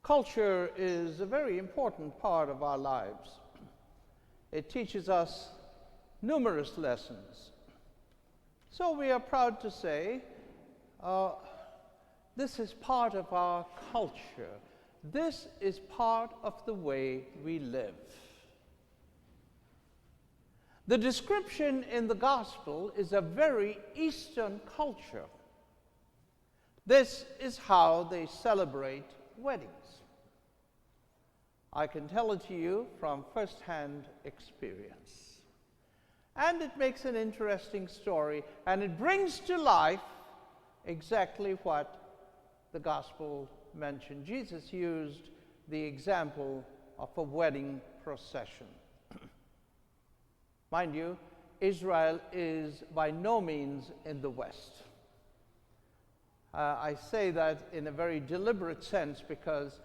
Culture is a very important part of our lives. It teaches us numerous lessons. So we are proud to say this is part of our culture. This is part of the way we live. The description in the gospel is a very Eastern culture. This is how they celebrate weddings. I can tell it to you from first-hand experience. And it makes an interesting story, and it brings to life exactly what the gospel mentioned. Jesus used the example of a wedding procession. Mind you, Israel is by no means in the West. I say that in a very deliberate sense because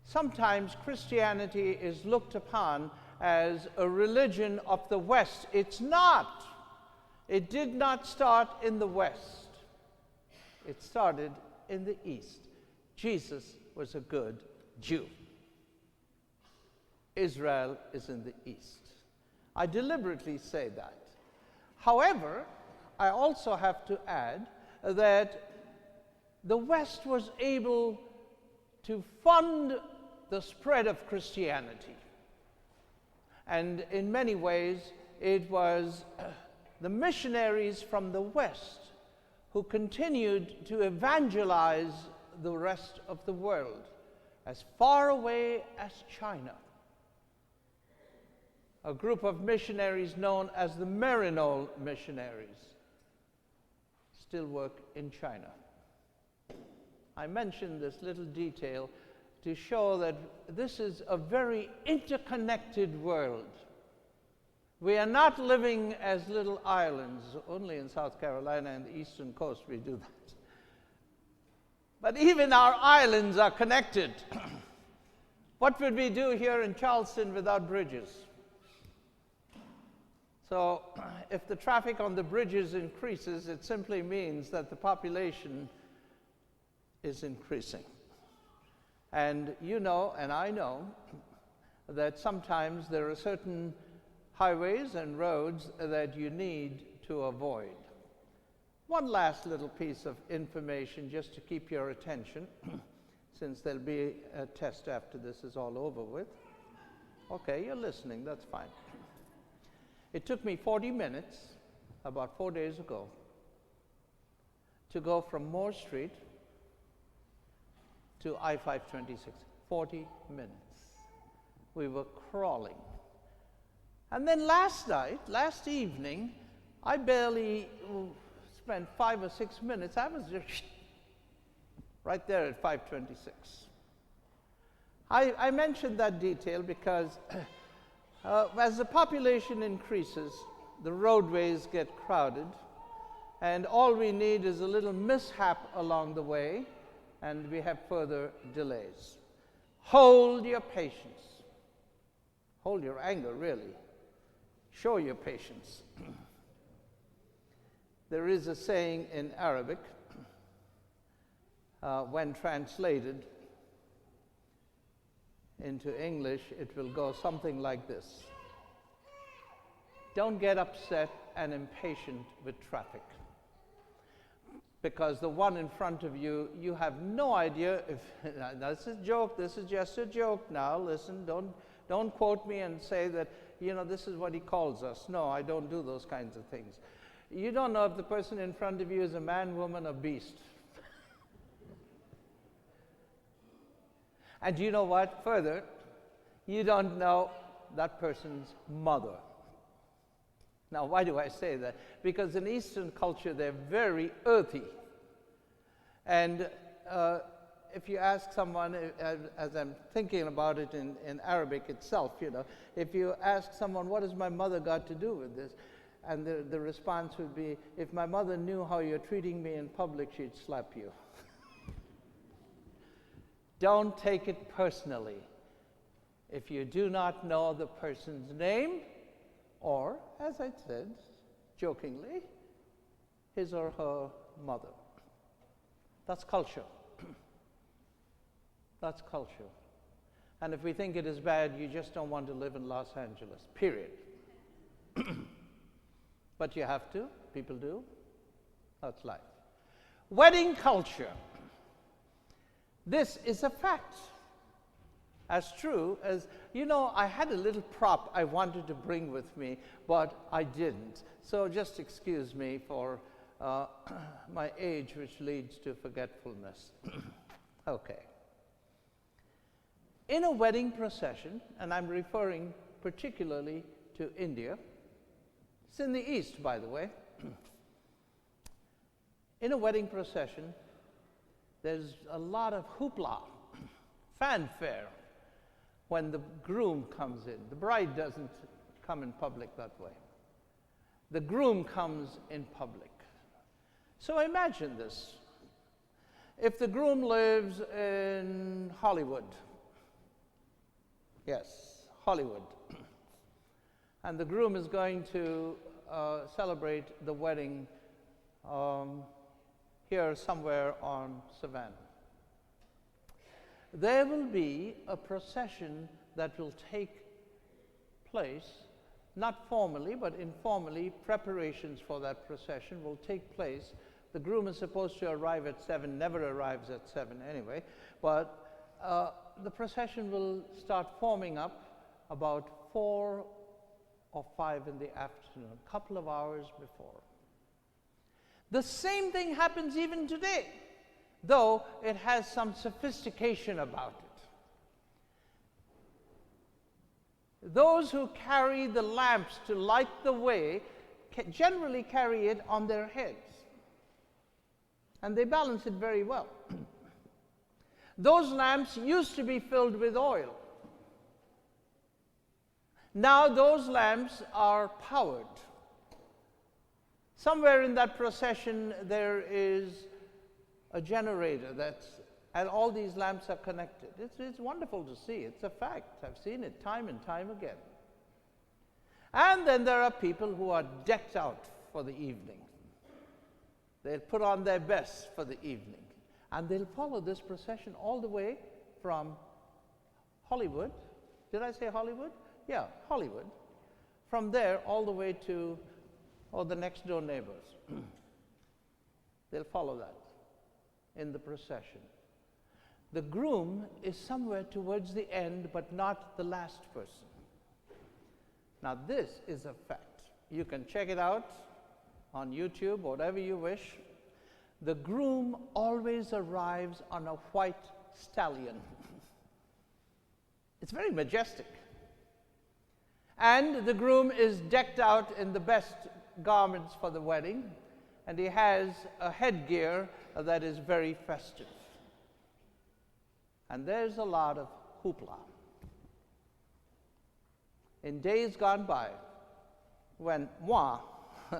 sometimes Christianity is looked upon as a religion of the West. It's not. It did not start in the West. It started in the East. Jesus was a good Jew. Israel is in the East. I deliberately say that. However, I also have to add that the West was able to fund the spread of Christianity. And in many ways, it was the missionaries from the West who continued to evangelize the rest of the world, as far away as China. A group of missionaries known as the Maryknoll missionaries still work in China. I mention this little detail to show that this is a very interconnected world. We are not living as little islands. Only in South Carolina and the eastern coast we do that. But even our islands are connected. What would we do here in Charleston without bridges? So if the traffic on the bridges increases, it simply means that the population is increasing. And you know, and I know, that sometimes there are certain highways and roads that you need to avoid. One last little piece of information just to keep your attention, since there'll be a test after this is all over with. Okay, you're listening, that's fine. It took me 40 minutes, about 4 days ago, to go from Moore Street to I-526, 40 minutes. We were crawling. And then last evening, I barely spent 5 or 6 minutes. I was just right there at 526. I mentioned that detail because as the population increases, the roadways get crowded, and all we need is a little mishap along the way, and we have further delays. Hold your patience. Hold your anger, really. Show your patience. There is a saying in Arabic, when translated into English, it will go something like this. Don't get upset and impatient with traffic. Because the one in front of you, you have no idea if, this is a joke, this is just a joke now, listen, don't quote me and say that, this is what he calls us. No, I don't do those kinds of things. You don't know if the person in front of you is a man, woman, or beast. And you know what? Further, you don't know that person's mother. Now, why do I say that? Because in Eastern culture, they're very earthy. And if you ask someone, as I'm thinking about it in Arabic itself, if you ask someone, what has my mother got to do with this? And the response would be, if my mother knew how you're treating me in public, she'd slap you. Don't take it personally. If you do not know the person's name, or, as I said, jokingly, his or her mother. That's culture. That's culture. And if we think it is bad, you just don't want to live in Los Angeles, period. But you have to, people do. That's life. Wedding culture. This is a fact. As true as, I had a little prop I wanted to bring with me, but I didn't. So just excuse me for my age, which leads to forgetfulness. Okay. In a wedding procession, and I'm referring particularly to India, it's in the East, by the way. In a wedding procession, there's a lot of hoopla, fanfare, when the groom comes in. The bride doesn't come in public that way. The groom comes in public. So imagine this. If the groom lives in Hollywood, yes, Hollywood, and the groom is going to celebrate the wedding here somewhere on Savannah, there will be a procession that will take place, not formally, but informally. Preparations for that procession will take place. The groom is supposed to arrive at 7, never arrives at 7 anyway, but the procession will start forming up about 4 or 5 in the afternoon, a couple of hours before. The same thing happens even today, though it has some sophistication about it. Those who carry the lamps to light the way generally carry it on their heads, and they balance it very well. Those lamps used to be filled with oil. Now those lamps are powered. Somewhere in that procession there is a generator and all these lamps are connected. It's wonderful to see. It's a fact. I've seen it time and time again. And then there are people who are decked out for the evening. They'll put on their best for the evening. And they'll follow this procession all the way from Hollywood. Did I say Hollywood? Yeah, Hollywood. From there all the way to the next door neighbors. They'll follow that in the procession. The groom is somewhere towards the end, but not the last person. Now this is a fact. You can check it out on YouTube, whatever you wish. The groom always arrives on a white stallion. It's very majestic. And the groom is decked out in the best garments for the wedding, and he has a headgear that is very festive. And there's a lot of hoopla. In days gone by, when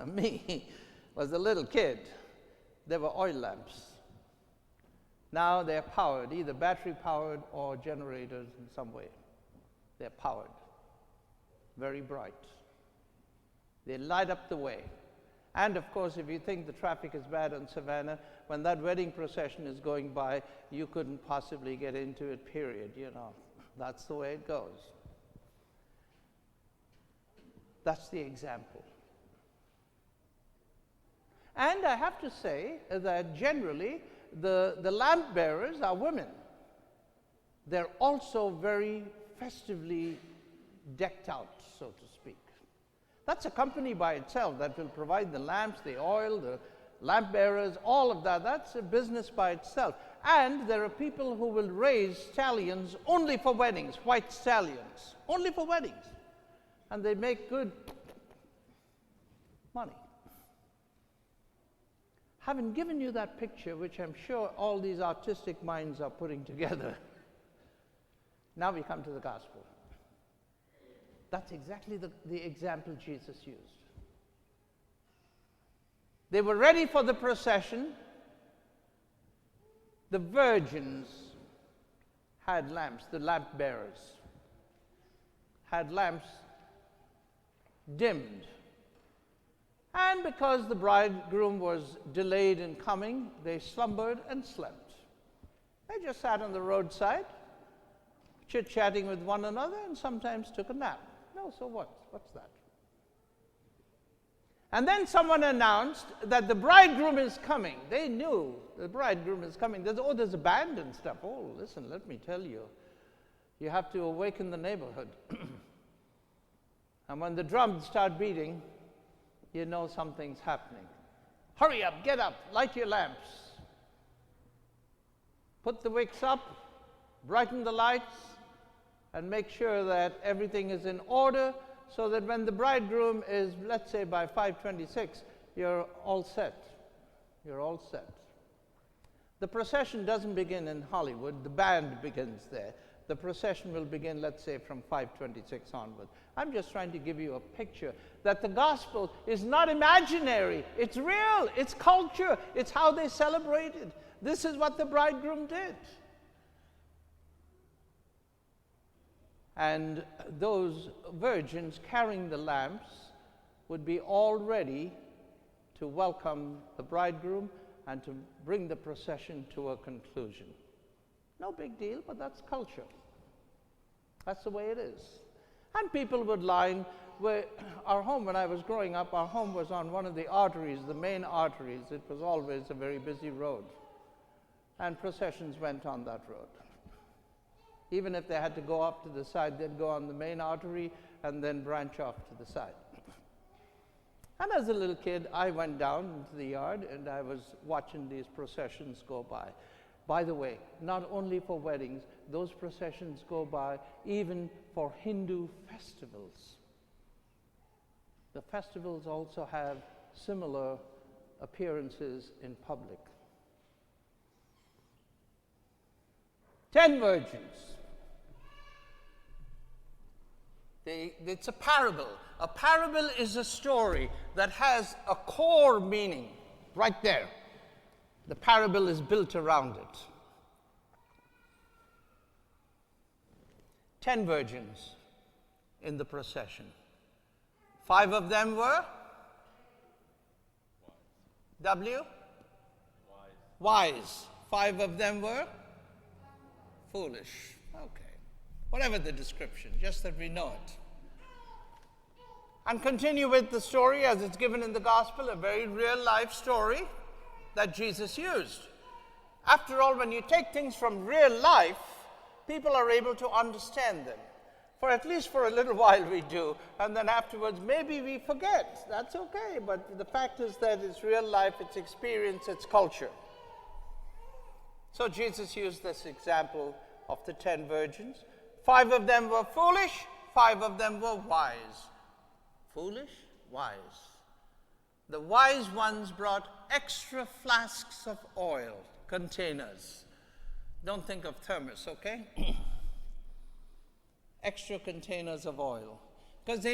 me, was a little kid, there were oil lamps. Now they're powered, either battery powered or generators in some way. They're powered, very bright. They light up the way. And of course, if you think the traffic is bad on Savannah, when that wedding procession is going by, you couldn't possibly get into it, period. That's the way it goes. That's the example. And I have to say that generally, the lamp bearers are women. They're also very festively decked out, so to speak. That's a company by itself that will provide the lamps, the oil, the lamp bearers, all of that. That's a business by itself. And there are people who will raise stallions only for weddings, white stallions, only for weddings. And they make good money. Having given you that picture, which I'm sure all these artistic minds are putting together, now we come to the gospel. That's exactly the example Jesus used. They were ready for the procession. The virgins had lamps, the lamp bearers had lamps dimmed. And because the bridegroom was delayed in coming, they slumbered and slept. They just sat on the roadside, chit-chatting with one another, and sometimes took a nap. No, so what? What's that? And then someone announced that the bridegroom is coming. They knew the bridegroom is coming. There's a band and stuff. Oh, listen, let me tell you. You have to awaken the neighborhood. And when the drums start beating, you know something's happening. Hurry up, get up, light your lamps. Put the wicks up, brighten the lights, and make sure that everything is in order so that when the bridegroom is, let's say by 5:26, you're all set. You're all set. The procession doesn't begin in Hollywood. The band begins there. The procession will begin, let's say, from 5:26 onward. I'm just trying to give you a picture that the gospel is not imaginary. It's real. It's culture. It's how they celebrated. This is what the bridegroom did. And those virgins carrying the lamps would be all ready to welcome the bridegroom and to bring the procession to a conclusion. No big deal, but that's culture. That's the way it is. And people would line where our home, when I was growing up, our home was on one of the arteries, the main arteries. It was always a very busy road. And processions went on that road. Even if they had to go off to the side, they'd go on the main artery and then branch off to the side. And as a little kid, I went down into the yard and I was watching these processions go by. By the way, not only for weddings, those processions go by even for Hindu festivals. The festivals also have similar appearances in public. 10 virgins. It's a parable. A parable is a story that has a core meaning right there. The parable is built around it. 10 virgins in the procession. 5 of them were? W? Wise. 5 of them were? Foolish. Okay. Whatever the description, just that we know it. And continue with the story as it's given in the gospel, a very real life story that Jesus used. After all, when you take things from real life, people are able to understand them. For at least for a little while we do, and then afterwards maybe we forget. That's okay, but the fact is that it's real life, it's experience, it's culture. So Jesus used this example of the 10 virgins. 5 of them were foolish, 5 of them were wise. Foolish, wise. The wise ones brought extra flasks of oil, containers. Don't think of thermos, okay? Extra containers of oil. Because they